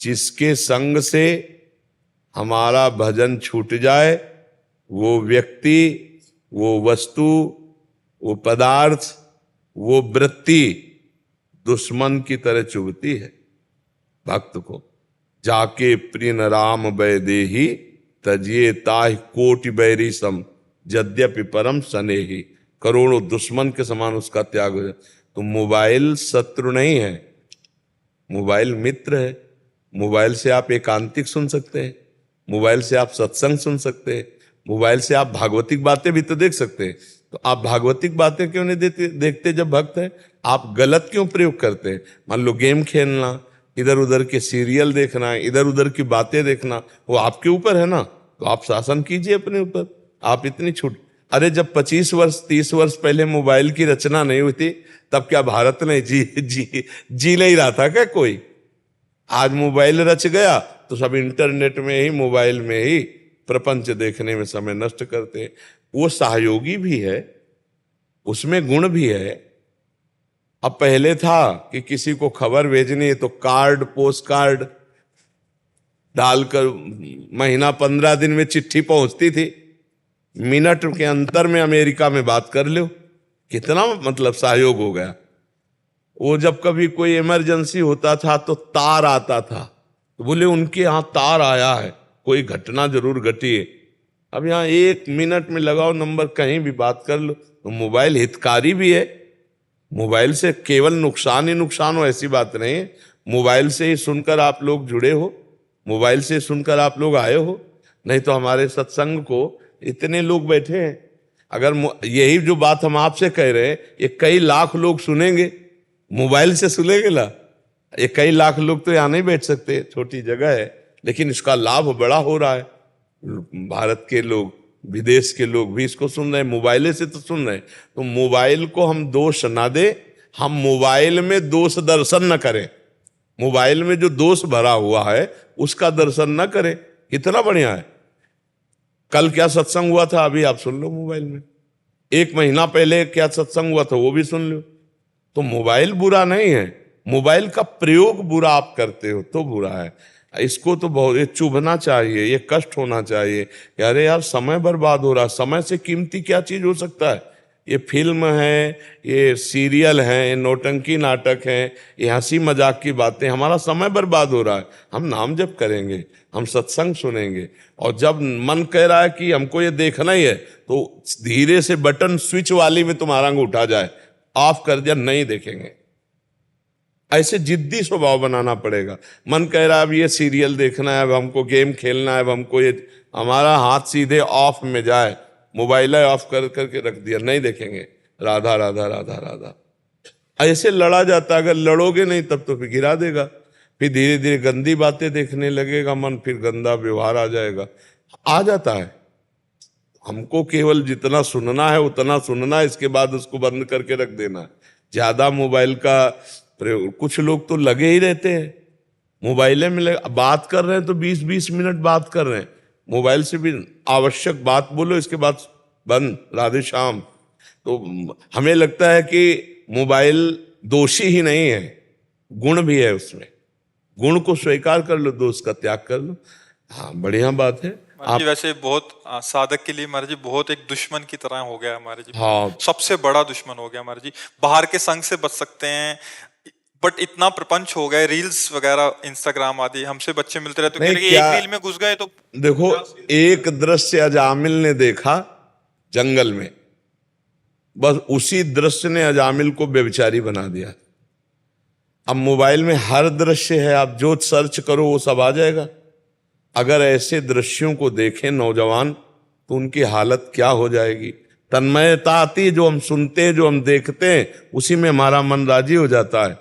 जिसके संग से हमारा भजन छूट जाए, वो व्यक्ति, वो वस्तु, वो पदार्थ, वो वृत्ति दुश्मन की तरह चुभती है भक्त को। जाके प्रिय राम वैदेही, तजिए ताहि कोटि बैरी सम, यद्यपि परम स्नेही। करोड़ों दुश्मन के समान उसका त्याग हो जाए। तो मोबाइल शत्रु नहीं है, मोबाइल मित्र है। मोबाइल से आप एकांतिक सुन सकते हैं, मोबाइल से आप सत्संग सुन सकते हैं, मोबाइल से आप भागवतिक बातें भी तो देख सकते हैं। तो आप भागवतिक बातें क्यों नहीं देखते जब भक्त हैं? आप गलत क्यों प्रयोग करते हैं? मान लो गेम खेलना, इधर उधर के सीरियल देखना, इधर उधर की बातें देखना, वो आपके ऊपर है ना। तो आप शासन कीजिए अपने ऊपर। आप इतनी छूट, अरे जब 25 वर्ष 30 वर्ष पहले मोबाइल की रचना नहीं हुई थी, तब क्या भारत ने जी नहीं रहा था क्या कोई? आज मोबाइल रच गया तो सब इंटरनेट में ही, मोबाइल में ही प्रपंच देखने में समय नष्ट करते हैं। वो सहयोगी भी है, उसमें गुण भी है। अब पहले था कि किसी को खबर भेजनी है तो कार्ड, पोस्ट कार्ड डालकर महीना 15 दिन में चिट्ठी पहुंचती थी, मिनट के अंतर में अमेरिका में बात कर लो। कितना मतलब सहयोग हो गया। वो जब कभी कोई इमरजेंसी होता था तो तार आता था, तो बोले उनके यहाँ तार आया है, कोई घटना जरूर घटी है। अब यहाँ 1 मिनट में लगाओ नंबर, कहीं भी बात कर लो। तो मोबाइल हितकारी भी है। मोबाइल से केवल नुकसान ही नुकसान हो ऐसी बात नहीं है। मोबाइल से ही सुनकर आप लोग जुड़े हो, मोबाइल से सुनकर आप लोग आए हो। नहीं तो हमारे सत्संग को इतने लोग बैठे हैं, अगर यही जो बात हम आपसे कह रहे हैं ये कई लाख लोग सुनेंगे, मोबाइल से सुनेंगे ला। ये कई लाख लोग तो यहाँ नहीं बैठ सकते, छोटी जगह है, लेकिन इसका लाभ बड़ा हो रहा है। भारत के लोग, विदेश के लोग भी इसको सुन रहे हैं, मोबाइल से तो सुन रहे हैं। तो मोबाइल को हम दोष ना दे, हम मोबाइल में दोष दर्शन न करें। मोबाइल में जो दोष भरा हुआ है उसका दर्शन न करें। कितना बढ़िया है। कल क्या सत्संग हुआ था अभी आप सुन लो मोबाइल में, 1 महीना पहले क्या सत्संग हुआ था वो भी सुन लो। तो मोबाइल बुरा नहीं है, मोबाइल का प्रयोग बुरा आप करते हो तो बुरा है। इसको तो बहुत ये चुभना चाहिए, ये कष्ट होना चाहिए। अरे यार समय बर्बाद हो रहा, समय से कीमती क्या चीज हो सकता है? ये फिल्म है, ये सीरियल है, ये नौटंकी नाटक है, ये हंसी मजाक की बातें, हमारा समय बर्बाद हो रहा है। हम नाम जप करेंगे, हम सत्संग सुनेंगे, और जब मन कह रहा है कि हमको ये देखना ही है तो धीरे से बटन स्विच वाली में तुम्हारा अंगूठा जाए, ऑफ कर दिया, नहीं देखेंगे। ऐसे जिद्दी स्वभाव बनाना पड़ेगा। मन कह रहा है अब ये सीरियल देखना है, अब हमको गेम खेलना है, अब हमको ये, हमारा हाथ सीधे ऑफ में जाए, मोबाइल ऑफ कर करके रख दिया, नहीं देखेंगे, राधा राधा राधा राधा। ऐसे लड़ा जाता। अगर लड़ोगे नहीं तब तो फिर गिरा देगा, फिर धीरे धीरे गंदी बातें देखने लगेगा मन, फिर गंदा व्यवहार आ जाएगा, आ जाता है। हमको केवल जितना सुनना है उतना सुनना है, इसके बाद उसको बंद करके रख देना है। ज्यादा मोबाइल का प्रयोग, कुछ लोग तो लगे ही रहते हैं मोबाइल में, बात कर रहे हैं तो 20-20 मिनट बात कर रहे हैं मोबाइल से भी। आवश्यक बात बोलो, इसके बाद बंद, राधे श्याम। तो हमें लगता है कि मोबाइल दोषी ही नहीं है, गुण भी है उसमें। गुण को स्वीकार कर लो, दोष का त्याग कर लो। हाँ, बढ़िया बात है। आप वैसे बहुत साधक के लिए महाराज जी बहुत एक दुश्मन की तरह हो गया हमारे जी। हाँ, सबसे बड़ा दुश्मन हो गया महाराज जी। बाहर के संग से बच सकते हैं, बट इतना प्रपंच हो गए, रील्स वगैरह, इंस्टाग्राम आदि, हमसे बच्चे मिलते रहते हैं, एक रील में घुस गए तो देखो, एक दृश्य अजामिल ने देखा जंगल में, बस उसी दृश्य ने अजामिल को व्यभिचारी बना दिया। अब मोबाइल में हर दृश्य है, आप जो सर्च करो वो सब आ जाएगा। अगर ऐसे दृश्यों को देखें नौजवान तो उनकी हालत क्या हो जाएगी। तन्मयता आती है, जो हम सुनते हैं, जो हम देखते हैं, उसी में हमारा मन राजी हो जाता है।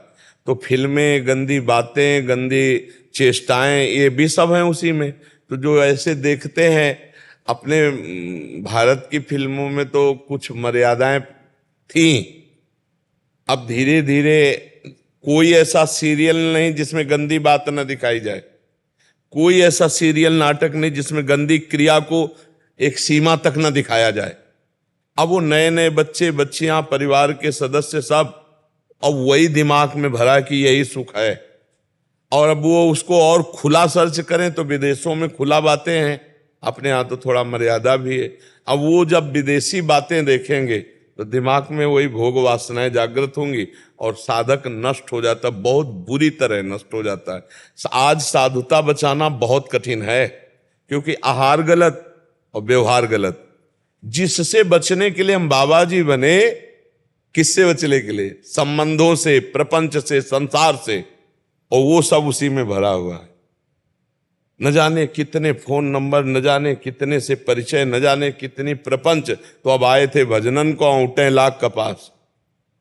तो फिल्में, गंदी बातें, गंदी चेष्टाएं, ये भी सब हैं उसी में। तो जो ऐसे देखते हैं, अपने भारत की फिल्मों में तो कुछ मर्यादाएं थी, अब धीरे धीरे कोई ऐसा सीरियल नहीं जिसमें गंदी बात न दिखाई जाए, कोई ऐसा सीरियल नाटक नहीं जिसमें गंदी क्रिया को एक सीमा तक न दिखाया जाए। अब वो नए नए बच्चे, बच्चियां, परिवार के सदस्य सब अब वही दिमाग में भरा कि यही सुख है। और अब वो उसको और खुला सर्च करें तो विदेशों में खुला बातें हैं, अपने यहाँ तो थोड़ा मर्यादा भी है। अब वो जब विदेशी बातें देखेंगे तो दिमाग में वही भोग वासनाएं जागृत होंगी और साधक नष्ट हो जाता, बहुत बुरी तरह नष्ट हो जाता है। आज साधुता बचाना बहुत कठिन है, क्योंकि आहार गलत और व्यवहार गलत। जिससे बचने के लिए हम बाबा जी बने, किससे बचने के लिए? संबंधों से, प्रपंच से, संसार से, और वो सब उसी में भरा हुआ है। न जाने कितने फोन नंबर, न जाने कितने से परिचय, न जाने कितनी प्रपंच। तो अब आए थे भजनन को औंटे लाख कपास,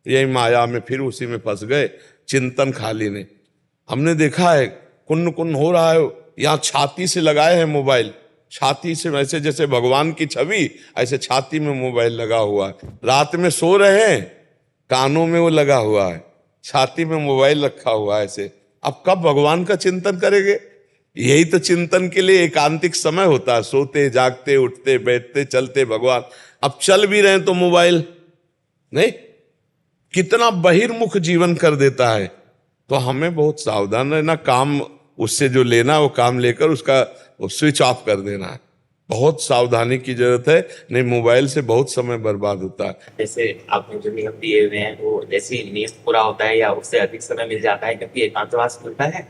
यही माया में फिर उसी में फंस गए। चिंतन खाली ने हमने देखा है, कुन्न कुन्न हो रहा है। यहाँ छाती से लगाए हैं मोबाइल, छाती से, वैसे जैसे भगवान की छवि, ऐसे छाती में मोबाइल लगा हुआ है। रात में सो रहे हैं, कानों में वो लगा हुआ है, छाती में मोबाइल रखा हुआ है ऐसे। अब कब भगवान का चिंतन करेंगे? यही तो चिंतन के लिए एकांतिक समय होता है, सोते जागते उठते बैठते चलते भगवान। अब चल भी रहे हैं तो मोबाइल नहीं, कितना बहिर्मुख जीवन कर देता है। तो हमें बहुत सावधान रहना, काम उससे जो लेना वो काम लेकर उसका स्विच ऑफ कर देना है। बहुत सावधानी की जरूरत है, नहीं मोबाइल से बहुत समय बर्बाद होता है। जैसे आपने जो नियम दिए हुए हैं वो जैसे ही नियम पूरा होता है या उससे अधिक समय मिल जाता है, क्योंकि एकांतवास मिलता है,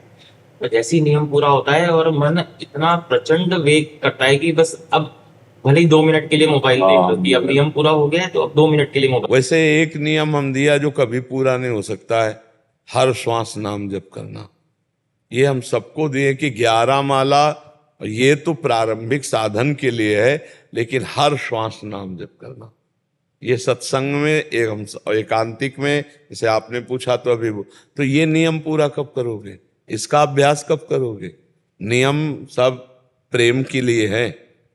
तो जैसे ही नियम पूरा होता है और मन इतना प्रचंड वेग करता है कि बस अब भले ही 2 मिनट के लिए मोबाइल देख लो कि अब नियम पूरा हो गया है तो अब 2 मिनट के लिए मोबाइल। वैसे एक नियम हम दिया जो कभी पूरा नहीं हो सकता है, हर श्वास नाम जप करना। ये हम सबको दिए कि 11 माला, ये तो प्रारंभिक साधन के लिए है, लेकिन हर श्वास नाम जप करना। ये सत्संग में एकांतिक में, जैसे आपने पूछा तो अभी तो ये नियम पूरा कब करोगे? इसका अभ्यास कब करोगे? नियम सब प्रेम के लिए है।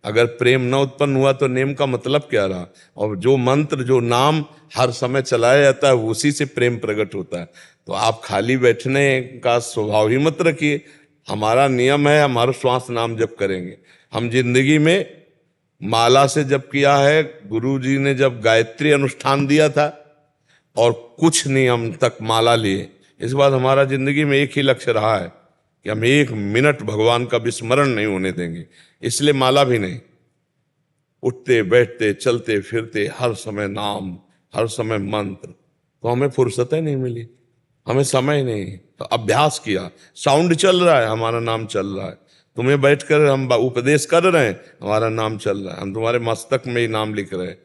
अगर प्रेम न उत्पन्न हुआ तो नियम का मतलब क्या रहा? और जो मंत्र, जो नाम हर समय चलाया जाता है, उसी से प्रेम प्रकट होता है। तो आप खाली बैठने का स्वभाव ही मत रखिए। हमारा नियम है, हमारा श्वास नाम जप करेंगे। हम जिंदगी में माला से जप किया है, गुरु जी ने जब गायत्री अनुष्ठान दिया था और कुछ नियम तक माला लिए। इस बार हमारा जिंदगी में एक ही लक्ष्य रहा है कि हम 1 मिनट भगवान का विस्मरण नहीं होने देंगे, इसलिए माला भी नहीं। उठते बैठते चलते फिरते हर समय नाम, हर समय मंत्र। तो हमें फुर्सत ही नहीं मिली, हमें समय नहीं। तो अभ्यास किया, साउंड चल रहा है, हमारा नाम चल रहा है। तुम्हें बैठकर हम उपदेश कर रहे हैं, हमारा नाम चल रहा है, हम तुम्हारे मस्तक में ही नाम लिख रहे हैं।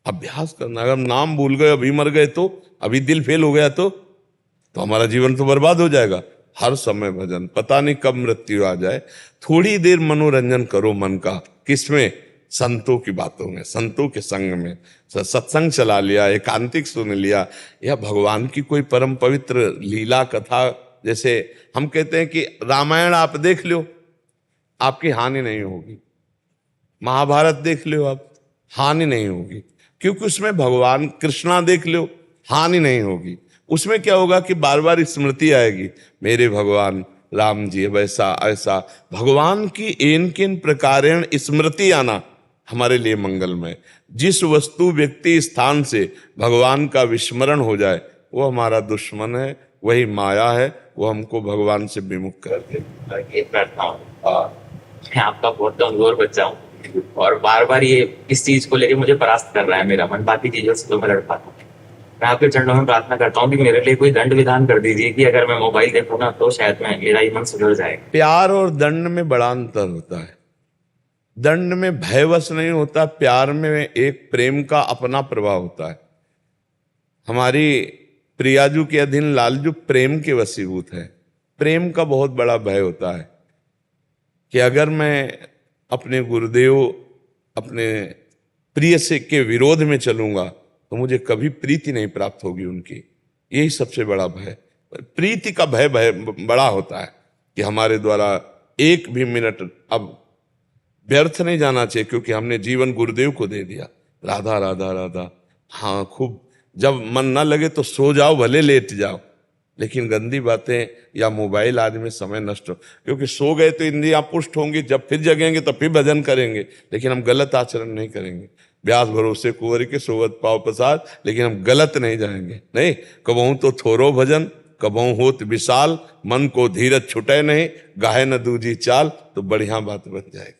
अभ्यास करना। अगर हम नाम भूल गए, अभी मर गए तो, अभी दिल फेल हो गया तो हमारा जीवन तो बर्बाद हो जाएगा। हर समय भजन, पता नहीं कब मृत्यु आ जाए। थोड़ी देर मनोरंजन करो मन का, किसमें? संतों की बातों में, संतों के संग में। सत्संग चला लिया, एकांतिक सुन लिया, या भगवान की कोई परम पवित्र लीला कथा। जैसे हम कहते हैं कि रामायण आप देख लो, आपकी हानि नहीं होगी। महाभारत देख लो आप, हानि नहीं होगी, क्योंकि उसमें भगवान कृष्णा देख लो, हानि नहीं होगी। उसमें क्या होगा कि बार बार स्मृति आएगी, मेरे भगवान राम जी वैसा ऐसा। भगवान की एन किन प्रकारेण स्मृति आना हमारे लिए मंगलमय। जिस वस्तु व्यक्ति स्थान से भगवान का विस्मरण हो जाए, वो हमारा दुश्मन है, वही माया है, वो हमको भगवान से विमुख कर दे। ये प्रार्थना और मैं आपका बहुत कमजोर बच्चा हूँ और बार बार ये इस चीज को लेके मुझे परास्त कर रहा है मेरा मन, बाकी चीजों से तो मैं लड़ पाता हूँ। मैं आपके चरणों में प्रार्थना करता हूँ कि मेरे लिए कोई दंड विधान कर दीजिए कि अगर मैं मोबाइल देखूँ ना तो शायद मेरा ही मन सुधर जाए। प्यार और दंड में बड़ा अंतर होता है। दंड में भयवश नहीं होता, प्यार में एक प्रेम का अपना प्रभाव होता है। हमारी प्रियाजू के अधीन लालजू प्रेम के वशीभूत है। प्रेम का बहुत बड़ा भय होता है कि अगर मैं अपने गुरुदेव, अपने प्रिय से के विरोध में चलूंगा तो मुझे कभी प्रीति नहीं प्राप्त होगी उनकी। यही सबसे बड़ा भय, प्रीति का भय बड़ा होता है कि हमारे द्वारा एक भी मिनट अब व्यर्थ नहीं जाना चाहिए, क्योंकि हमने जीवन गुरुदेव को दे दिया। राधा राधा राधा, हाँ खूब, जब मन ना लगे तो सो जाओ, भले लेट जाओ, लेकिन गंदी बातें या मोबाइल आदि में समय नष्ट हो, क्योंकि सो गए तो इंद्रियां पुष्ट होंगी, जब फिर जगेंगे तो फिर भजन करेंगे, लेकिन हम गलत आचरण नहीं करेंगे। व्यास भरोसे कुंवर के सोवत पाव प्रसाद, लेकिन हम गलत नहीं जाएंगे। नहीं, कबहू तो थोरो भजन कबहू होत विशाल, मन को धीरज छुटे नहीं, गाहे न दूजी चाल, तो बढ़िया बात बन जाएगी।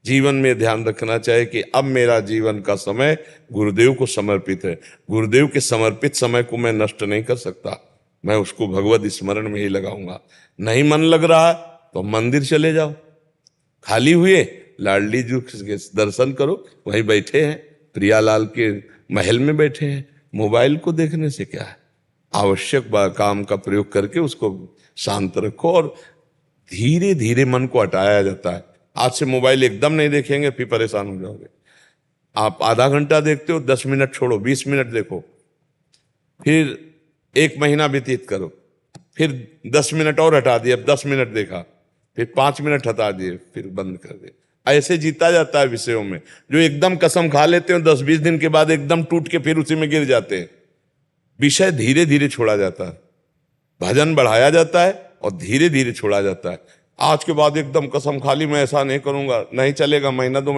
जीवन में ध्यान रखना चाहिए कि अब मेरा जीवन का समय गुरुदेव को समर्पित है। गुरुदेव के समर्पित समय को मैं नष्ट नहीं कर सकता, मैं उसको भगवत स्मरण में ही लगाऊंगा। नहीं मन लग रहा तो मंदिर चले जाओ, खाली हुए लाडली जी के दर्शन करो, वहीं बैठे हैं, प्रियालाल के महल में बैठे हैं। मोबाइल को देखने से क्या है, आवश्यक काम का प्रयोग करके उसको शांत रखो और धीरे धीरे मन को हटाया जाता है। आज से मोबाइल एकदम नहीं देखेंगे, फिर परेशान हो जाओगे। आप आधा घंटा देखते हो, 10 मिनट छोड़ो, 20 मिनट देखो, फिर 1 महीना व्यतीत करो, फिर 10 मिनट और हटा दिए, अब 10 मिनट देखा, फिर 5 मिनट हटा दिए, फिर बंद कर दिए। ऐसे जीता जाता है विषयों में। जो एकदम कसम खा लेते हैं 10-20 दिन के बाद एकदम टूट के फिर उसी में गिर जाते हैं। विषय धीरे धीरे छोड़ा जाता है, भजन बढ़ाया जाता है और धीरे धीरे छोड़ा जाता है। आज के बाद एकदम कसम खा ली मैं ऐसा नहीं करूंगा, नहीं चलेगा, महीना 2 महीना